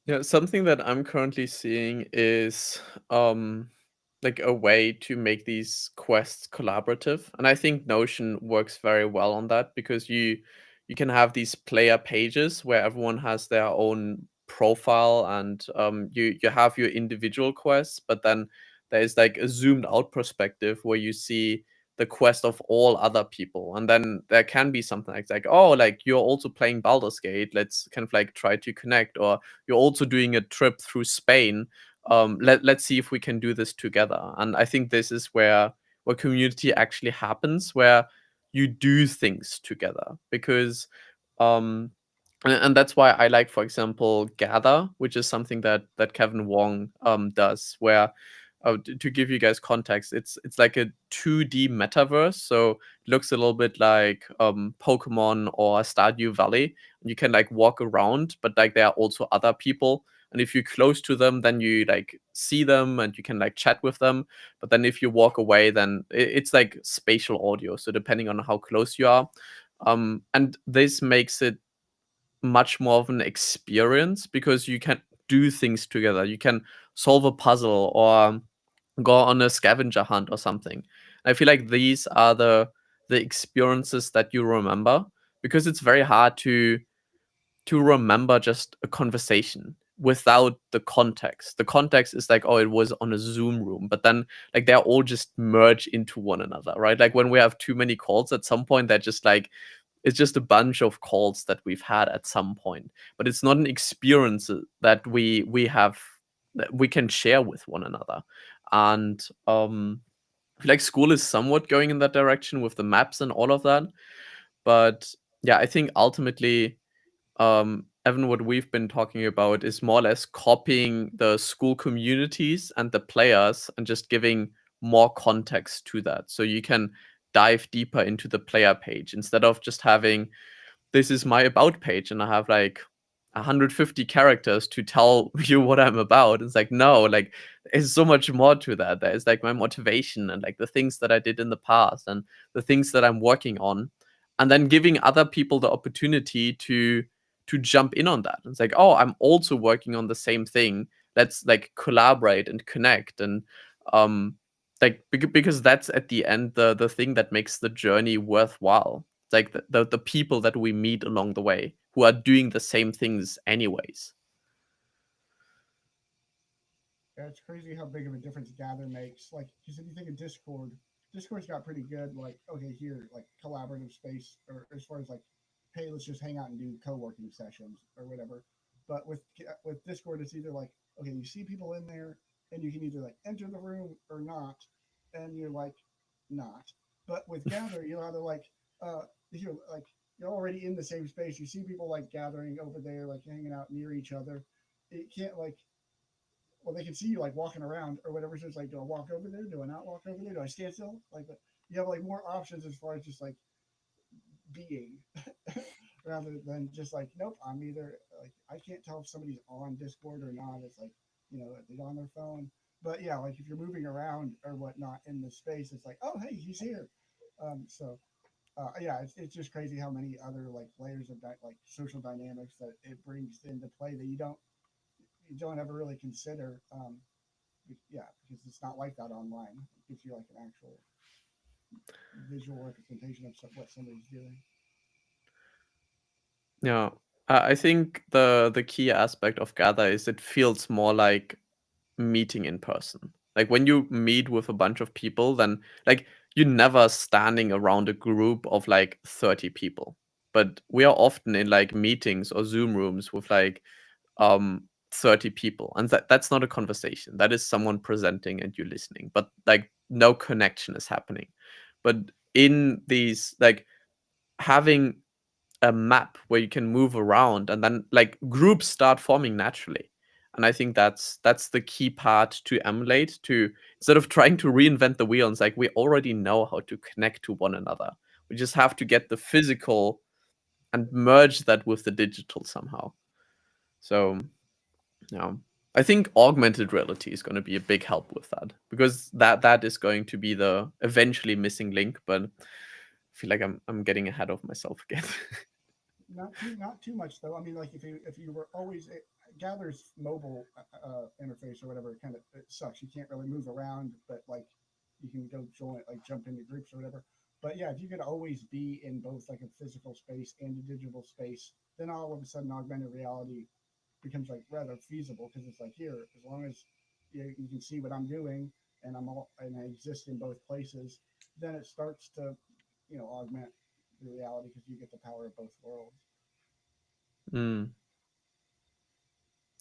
S1: Yeah, something that I'm currently seeing is like a way to make these quests collaborative. And I think Notion works very well on that, because you can have these player pages where everyone has their own profile, and you have your individual quests, but then there's like a zoomed out perspective where you see the quest of all other people. And then there can be something like, oh, like you're also playing Baldur's Gate, let's kind of like try to connect, or you're also doing a trip through Spain, let's see if we can do this together. And I think this is where community actually happens, where you do things together, because and that's why I like, for example, Gather, which is something that Kevin Wong does, where to give you guys context, it's like a 2D metaverse, so it looks a little bit like Pokemon or Stardew Valley. You can like walk around, but like there are also other people, and if you're close to them, then you like see them and you can like chat with them. But then if you walk away, then it's like spatial audio, so depending on how close you are, and this makes it much more of an experience, because you can do things together. You can solve a puzzle or go on a scavenger hunt or something. I feel like these are the experiences that you remember, because it's very hard to to remember just a conversation without the context. The context is like, oh, it was on a Zoom room, but then like they're all just merge into one another, right? Like when we have too many calls at some point, they're just like, it's just a bunch of calls that we've had at some point, but it's not an experience that we have that we can share with one another. And I feel like school is somewhat going in that direction with the maps and all of that. But yeah, I think ultimately, Evan, what we've been talking about is more or less copying the school communities and the players and just giving more context to that. So you can dive deeper into the player page instead of just having, this is my about page and I have like 150 characters to tell you what I'm about. It's like, no, like there's so much more to that. There's like my motivation and like the things that I did in the past and the things that I'm working on. And then giving other people the opportunity to jump in on that. It's like, oh, I'm also working on the same thing. Let's like collaborate and connect and like because that's at the end the thing that makes the journey worthwhile. It's like the people that we meet along the way who are doing the same things anyways.
S4: Yeah, it's crazy how big of a difference Gather makes. Like, because if you think of Discord, Discord's got pretty good, like, okay, here, like, collaborative space, or as far as like, hey, let's just hang out and do co-working sessions or whatever. But with Discord, it's either like, okay, you see people in there, and you can either like enter the room or not, and you're like, not. But with Gather, you're either like, you're already in the same space. You see people like gathering over there, like hanging out near each other. It can't like, well, they can see you like walking around or whatever. So it's like, do I walk over there? Do I not walk over there? Do I stand still? Like, you have like more options as far as just like being rather than just like, nope, I'm either like, I can't tell if somebody's on Discord or not. It's like, they're on their phone. But yeah, like if you're moving around or whatnot in the space, it's like, oh, hey, he's here. Yeah, it's just crazy how many other like layers of like social dynamics that it brings into play that you don't ever really consider. Yeah, because it's not like that online. It gives you like an actual visual representation of what somebody's doing.
S1: Yeah, I think the key aspect of Gather is it feels more like meeting in person. Like when you meet with a bunch of people, then like you're never standing around a group of like 30 people. But we are often in like meetings or Zoom rooms with like 30 people. And that's not a conversation. That is someone presenting and you listening. But like no connection is happening. But in these like having a map where you can move around and then like groups start forming naturally. And I think that's the key part to emulate, to instead of trying to reinvent the wheel. And it's like we already know how to connect to one another. We just have to get the physical and merge that with the digital somehow. So yeah, I think augmented reality is going to be a big help with that, because that is going to be the eventually missing link. But I feel like I'm getting ahead of myself again.
S4: Not too much though. I mean, like if you were always Gather's mobile interface or whatever, it sucks. You can't really move around, but like you can go join, like jump into groups or whatever. But yeah, if you could always be in both like a physical space and a digital space, then all of a sudden augmented reality becomes like rather feasible, because it's like, here, as long as you can see what I'm doing and I exist in both places, then it starts to augment the reality, because you get the power of both worlds.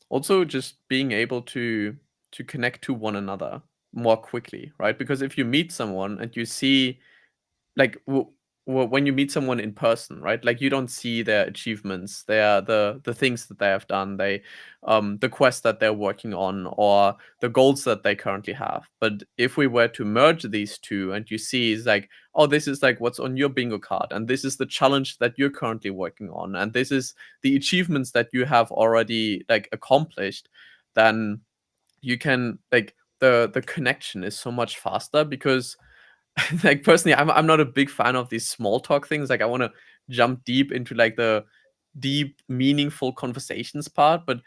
S1: Also, just being able to connect to one another more quickly, right? Because if you meet someone and you see, like, when you meet someone in person, right? Like, you don't see their achievements, the things that they have done, the quest that they're working on, or the goals that they currently have. But if we were to merge these two, and you see, is like, oh, this is like what's on your bingo card, and this is the challenge that you're currently working on, and this is the achievements that you have already like accomplished, then you can like the connection is so much faster. Because like personally, I'm not a big fan of these small talk things. Like I want to jump deep into like the deep, meaningful conversations part. But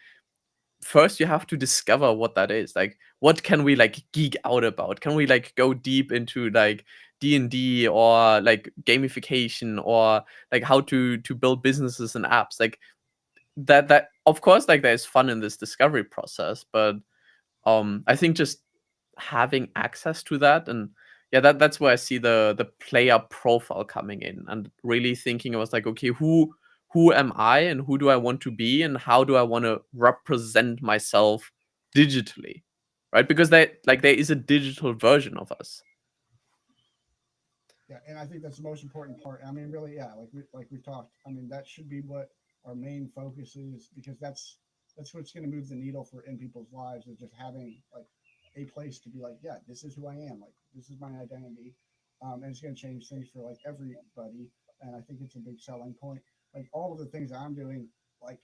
S1: first, you have to discover what that is. Like, what can we like geek out about? Can we like go deep into like D&D or like gamification, or like how to build businesses and apps? Like that of course, like, there's fun in this discovery process, but I think just having access to that, and yeah, that's where I see the player profile coming in, and really thinking, I was like, okay, who am I, and who do I want to be, and how do I want to represent myself digitally, right? Because there is a digital version of us.
S4: Yeah, and I think that's the most important part. I mean, really, yeah, like we've talked. I mean, that should be what our main focus is, because that's what's going to move the needle for in people's lives, is just having like a place to be like, yeah, this is who I am. Like, this is my identity, and it's going to change things for like everybody. And I think it's a big selling point. Like all of the things I'm doing, like,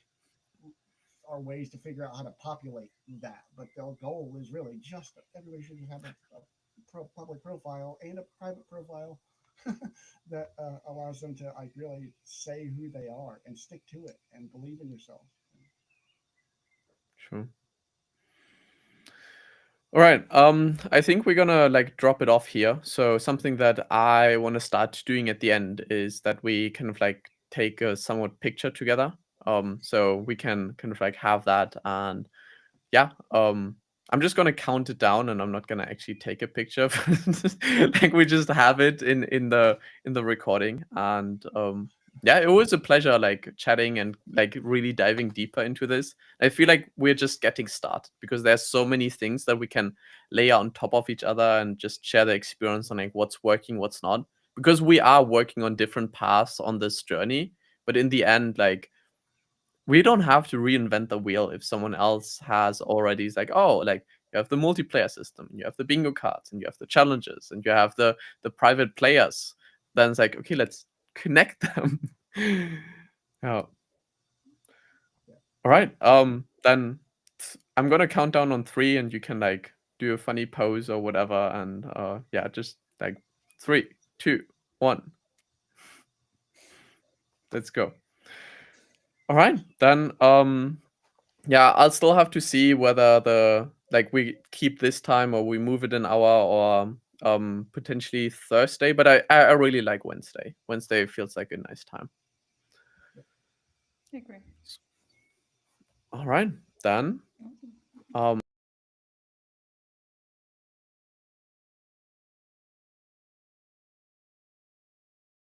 S4: are ways to figure out how to populate that. But the goal is really just everybody should just have a public profile and a private profile that allows them to like really say who they are and stick to it and believe in yourself.
S1: Sure. All right. I think we're gonna like drop it off here. So something that I want to start doing at the end is that we kind of like take a somewhat picture together. So we can kind of like have that, and yeah. I'm just gonna count it down, and I'm not gonna actually take a picture. Like, we just have it in the recording, and yeah, it was a pleasure like chatting and like really diving deeper into this. I feel like we're just getting started, because there's so many things that we can layer on top of each other and just share the experience on like what's working, what's not. Because we are working on different paths on this journey, but in the end, like, we don't have to reinvent the wheel if someone else has already. It's like, oh, like, you have the multiplayer system, you have the bingo cards, and you have the challenges, and you have the private players. Then it's like, okay, let's connect them. Oh. All right. Then I'm gonna count down on 3, and you can like do a funny pose or whatever, and yeah, just like 3, 2, 1. Let's go. All right, then yeah, I'll still have to see whether we keep this time or we move it an hour, or potentially Thursday, but I really like Wednesday. Wednesday feels like a nice time.
S2: I agree.
S1: All right, then
S2: Awesome.